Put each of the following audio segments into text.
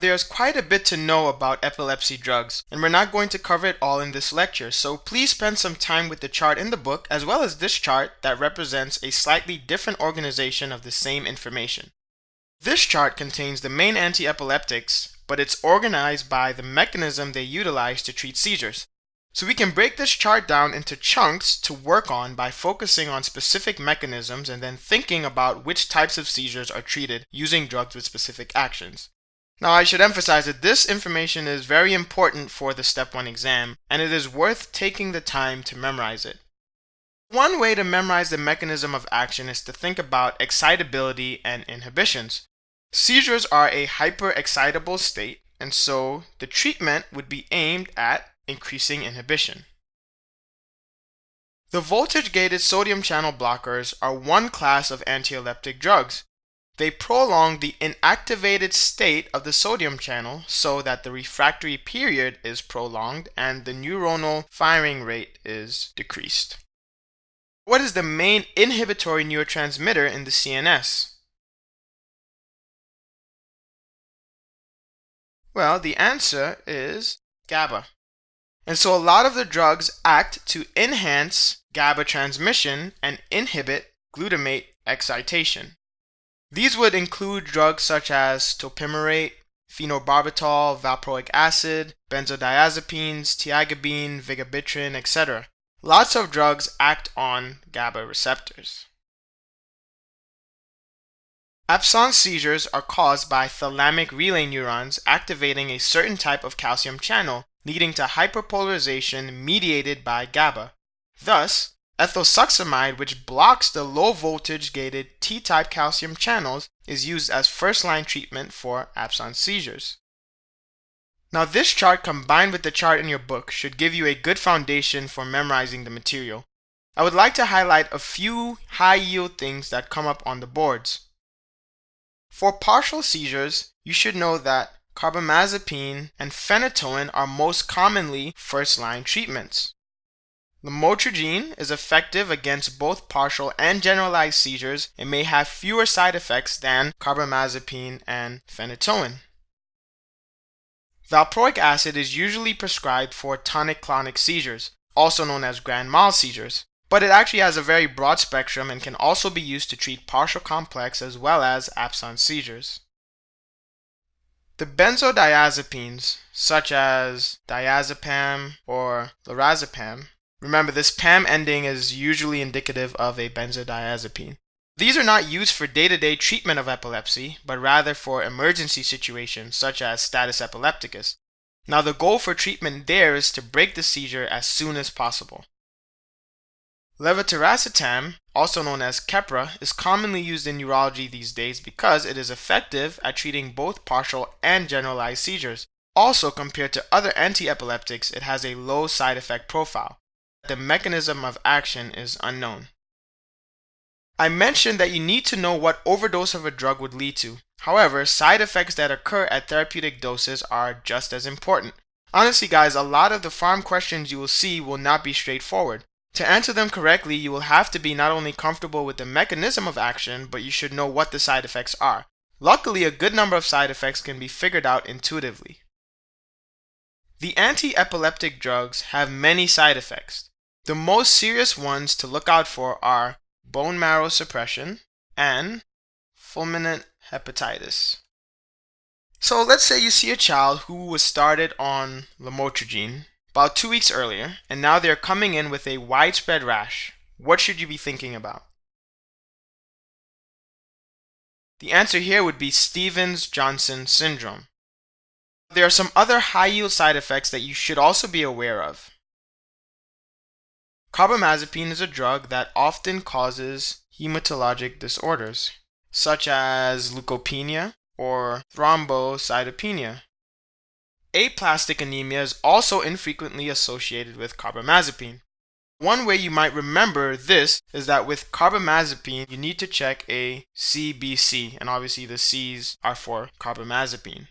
There's quite a bit to know about epilepsy drugs, and we're not going to cover it all in this lecture, so please spend some time with the chart in the book as well as this chart that represents a slightly different organization of the same information. This chart contains the main anti-epileptics, but it's organized by the mechanism they utilize to treat seizures. So we can break this chart down into chunks to work on by focusing on specific mechanisms and then thinking about which types of seizures are treated using drugs with specific actions. Now, I should emphasize that this information is very important for the Step 1 exam, and it is worth taking the time to memorize it. One way to memorize the mechanism of action is to think about excitability and inhibitions. Seizures are a hyperexcitable state, and so the treatment would be aimed at increasing inhibition. The voltage-gated sodium channel blockers are one class of antiepileptic drugs. They prolong the inactivated state of the sodium channel so that the refractory period is prolonged and the neuronal firing rate is decreased. What is the main inhibitory neurotransmitter in the CNS? Well, the answer is GABA. And so a lot of the drugs act to enhance GABA transmission and inhibit glutamate excitation. These would include drugs such as topiramate, phenobarbital, valproic acid, benzodiazepines, tiagabine, vigabatrin, etc. Lots of drugs act on GABA receptors. Absence seizures are caused by thalamic relay neurons activating a certain type of calcium channel, leading to hyperpolarization mediated by GABA. Thus, ethosuximide, which blocks the low-voltage gated T-type calcium channels, is used as first-line treatment for absence seizures. Now, this chart combined with the chart in your book should give you a good foundation for memorizing the material. I would like to highlight a few high-yield things that come up on the boards. For partial seizures, you should know that carbamazepine and phenytoin are most commonly first-line treatments. Lamotrigine is effective against both partial and generalized seizures and may have fewer side effects than carbamazepine and phenytoin. Valproic acid is usually prescribed for tonic-clonic seizures, also known as grand mal seizures, but it actually has a very broad spectrum and can also be used to treat partial complex as well as absence seizures. The benzodiazepines, such as diazepam or lorazepam, remember this PAM ending is usually indicative of a benzodiazepine. These are not used for day-to-day treatment of epilepsy, but rather for emergency situations such as status epilepticus. Now the goal for treatment there is to break the seizure as soon as possible. Levetiracetam, also known as Keppra, is commonly used in neurology these days because it is effective at treating both partial and generalized seizures. Also, compared to other antiepileptics, it has a low side effect profile. The mechanism of action is unknown. I mentioned that you need to know what overdose of a drug would lead to. However, side effects that occur at therapeutic doses are just as important. Honestly, guys, a lot of the pharm questions you will see will not be straightforward. To answer them correctly, you will have to be not only comfortable with the mechanism of action, but you should know what the side effects are. Luckily, a good number of side effects can be figured out intuitively. The anti-epileptic drugs have many side effects. The most serious ones to look out for are bone marrow suppression and fulminant hepatitis. So let's say you see a child who was started on lamotrigine about 2 weeks earlier, and now they're coming in with a widespread rash. What should you be thinking about? The answer here would be Stevens-Johnson syndrome. There are some other high-yield side effects that you should also be aware of. Carbamazepine is a drug that often causes hematologic disorders, such as leukopenia or thrombocytopenia. Aplastic anemia is also infrequently associated with carbamazepine. One way you might remember this is that with carbamazepine, you need to check a CBC, and obviously the C's are for carbamazepine.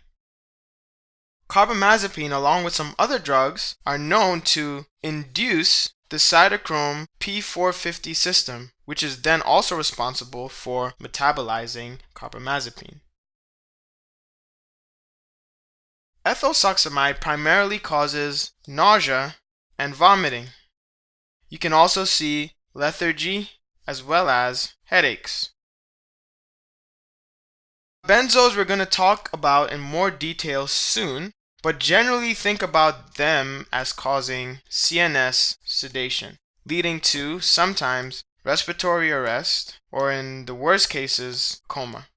Carbamazepine, along with some other drugs, are known to induce the cytochrome P450 system, which is then also responsible for metabolizing carbamazepine. Ethosuximide primarily causes nausea and vomiting. You can also see lethargy as well as headaches. Benzos we're going to talk about in more detail soon, but generally think about them as causing CNS sedation, leading to sometimes respiratory arrest or in the worst cases, coma.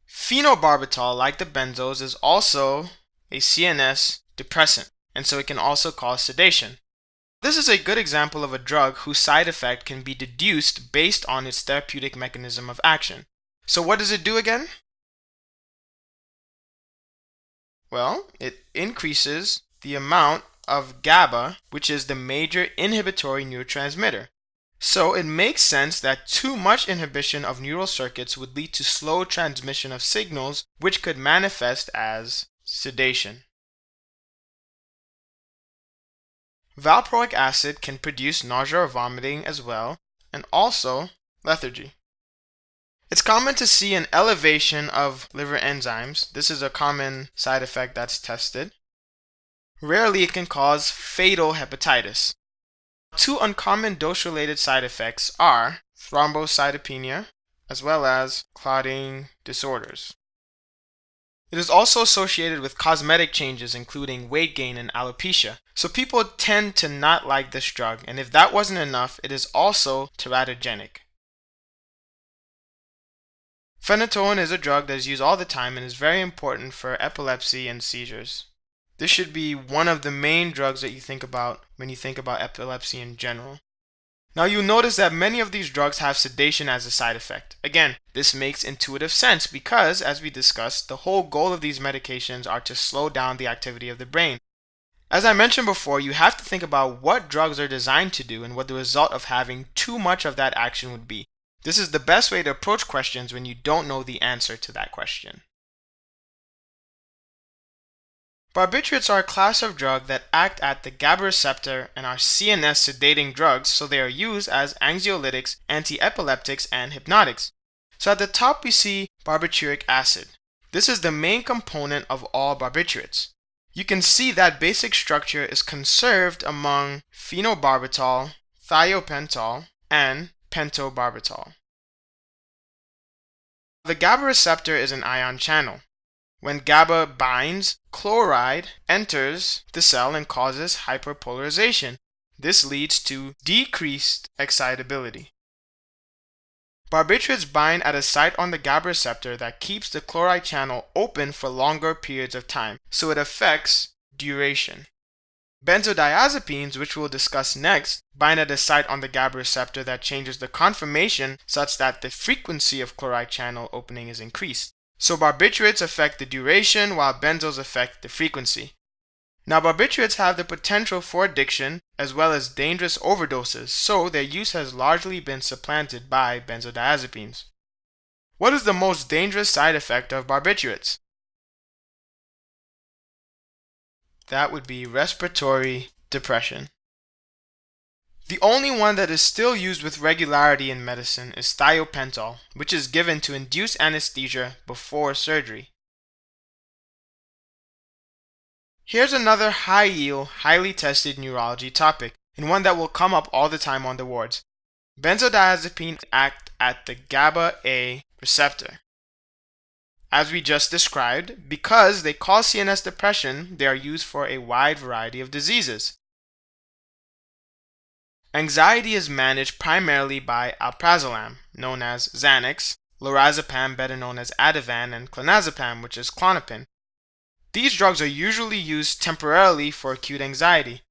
Phenobarbital, like the benzos, is also a CNS depressant, and so it can also cause sedation. This is a good example of a drug whose side effect can be deduced based on its therapeutic mechanism of action. So what does it do again? Well, it increases the amount of GABA, which is the major inhibitory neurotransmitter. So it makes sense that too much inhibition of neural circuits would lead to slow transmission of signals, which could manifest as sedation. Valproic acid can produce nausea or vomiting as well, and also lethargy. It's common to see an elevation of liver enzymes. This is a common side effect that's tested. Rarely it can cause fatal hepatitis. Two uncommon dose-related side effects are thrombocytopenia as well as clotting disorders. It is also associated with cosmetic changes including weight gain and alopecia. So people tend to not like this drug, and if that wasn't enough, it is also teratogenic. Phenytoin is a drug that is used all the time and is very important for epilepsy and seizures. This should be one of the main drugs that you think about when you think about epilepsy in general. Now you'll notice that many of these drugs have sedation as a side effect. Again, this makes intuitive sense because, as we discussed, the whole goal of these medications are to slow down the activity of the brain. As I mentioned before, you have to think about what drugs are designed to do and what the result of having too much of that action would be. This is the best way to approach questions when you don't know the answer to that question. Barbiturates are a class of drugs that act at the GABA receptor and are CNS sedating drugs, so they are used as anxiolytics, anti-epileptics, and hypnotics. So at the top we see barbituric acid. This is the main component of all barbiturates. You can see that basic structure is conserved among phenobarbital, thiopental, and pentobarbital. The GABA receptor is an ion channel. When GABA binds, chloride enters the cell and causes hyperpolarization. This leads to decreased excitability. Barbiturates bind at a site on the GABA receptor that keeps the chloride channel open for longer periods of time, so it affects duration. Benzodiazepines, which we'll discuss next, bind at a site on the GABA receptor that changes the conformation such that the frequency of chloride channel opening is increased. So barbiturates affect the duration while benzos affect the frequency. Now barbiturates have the potential for addiction as well as dangerous overdoses, so their use has largely been supplanted by benzodiazepines. What is the most dangerous side effect of barbiturates? That would be respiratory depression. The only one that is still used with regularity in medicine is thiopental, which is given to induce anesthesia before surgery. Here's another high-yield, highly tested neurology topic, and one that will come up all the time on the wards. Benzodiazepines act at the GABA-A receptor. As we just described, because they cause CNS depression, they are used for a wide variety of diseases. Anxiety is managed primarily by alprazolam, known as Xanax, lorazepam, better known as Ativan, and clonazepam, which is Klonopin. These drugs are usually used temporarily for acute anxiety.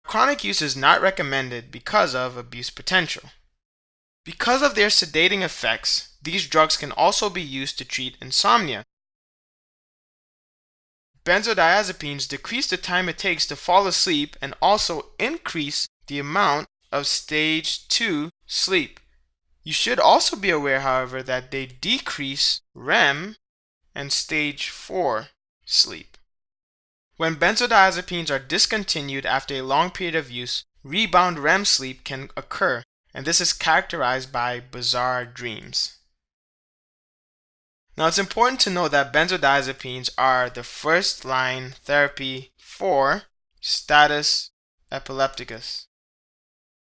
Chronic use is not recommended because of abuse potential. Because of their sedating effects, these drugs can also be used to treat insomnia. Benzodiazepines decrease the time it takes to fall asleep and also increase the amount of stage 2 sleep. You should also be aware, however, that they decrease REM and stage 4 sleep. When benzodiazepines are discontinued after a long period of use, rebound REM sleep can occur, and this is characterized by bizarre dreams. Now it's important to know that benzodiazepines are the first line therapy for status epilepticus.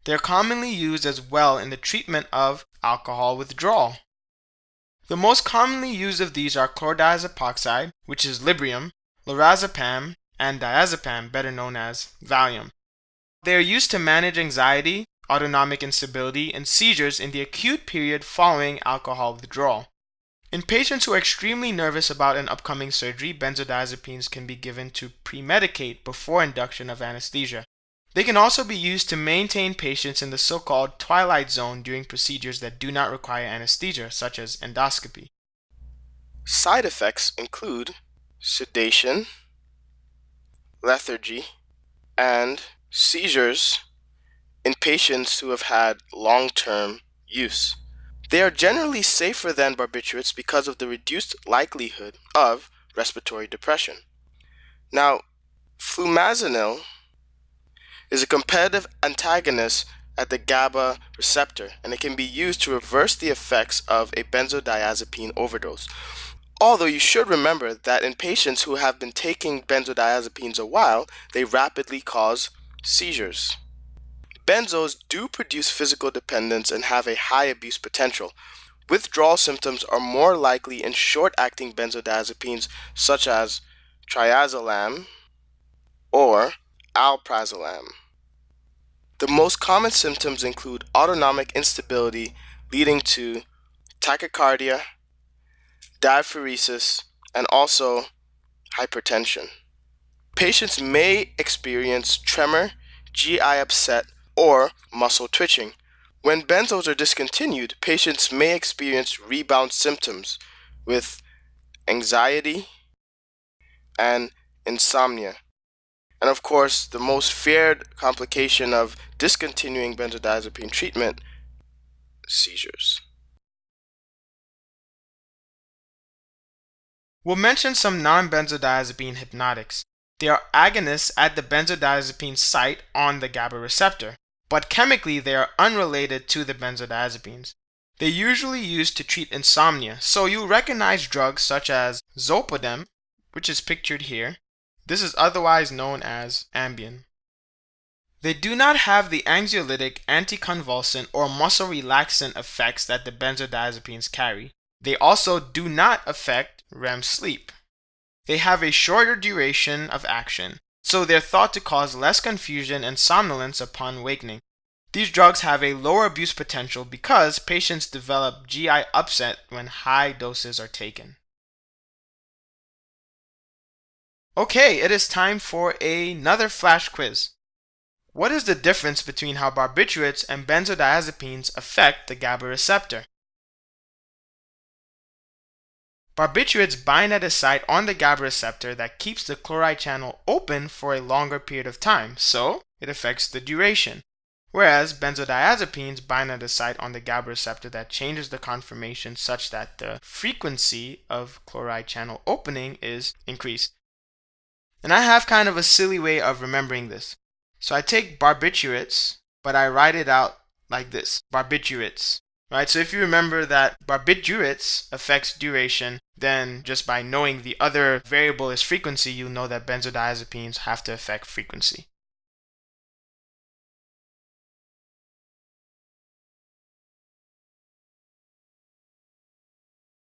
They're commonly used as well in the treatment of alcohol withdrawal. The most commonly used of these are chlordiazepoxide, which is Librium, lorazepam, and diazepam, better known as Valium. They are used to manage anxiety, autonomic instability, and seizures in the acute period following alcohol withdrawal. In patients who are extremely nervous about an upcoming surgery, benzodiazepines can be given to premedicate before induction of anesthesia. They can also be used to maintain patients in the so-called twilight zone during procedures that do not require anesthesia, such as endoscopy. Side effects include sedation, lethargy, and seizures in patients who have had long-term use. They are generally safer than barbiturates because of the reduced likelihood of respiratory depression. Now, flumazenil is a competitive antagonist at the GABA receptor, and it can be used to reverse the effects of a benzodiazepine overdose. Although you should remember that in patients who have been taking benzodiazepines a while, they rapidly cause seizures. Benzos do produce physical dependence and have a high abuse potential. Withdrawal symptoms are more likely in short-acting benzodiazepines such as triazolam or alprazolam. The most common symptoms include autonomic instability leading to tachycardia, diaphoresis, and also hypertension. Patients may experience tremor, GI upset, or muscle twitching. When benzos are discontinued, patients may experience rebound symptoms with anxiety and insomnia. And of course, the most feared complication of discontinuing benzodiazepine treatment, seizures. We'll mention some non-benzodiazepine hypnotics. They are agonists at the benzodiazepine site on the GABA receptor, but chemically they are unrelated to the benzodiazepines. They're usually used to treat insomnia, so you recognize drugs such as zolpidem, which is pictured here. This is otherwise known as Ambien. They do not have the anxiolytic, anticonvulsant, or muscle relaxant effects that the benzodiazepines carry. They also do not affect REM sleep. They have a shorter duration of action, so they're thought to cause less confusion and somnolence upon awakening. These drugs have a lower abuse potential because patients develop GI upset when high doses are taken. Okay, it is time for another flash quiz. What is the difference between how barbiturates and benzodiazepines affect the GABA receptor? Barbiturates bind at a site on the GABA receptor that keeps the chloride channel open for a longer period of time, so it affects the duration. Whereas benzodiazepines bind at a site on the GABA receptor that changes the conformation such that the frequency of chloride channel opening is increased. And I have kind of a silly way of remembering this. So I take barbiturates, but I write it out like this, barbiturates. Right? So if you remember that barbiturates affects duration, then just by knowing the other variable is frequency, you know that benzodiazepines have to affect frequency.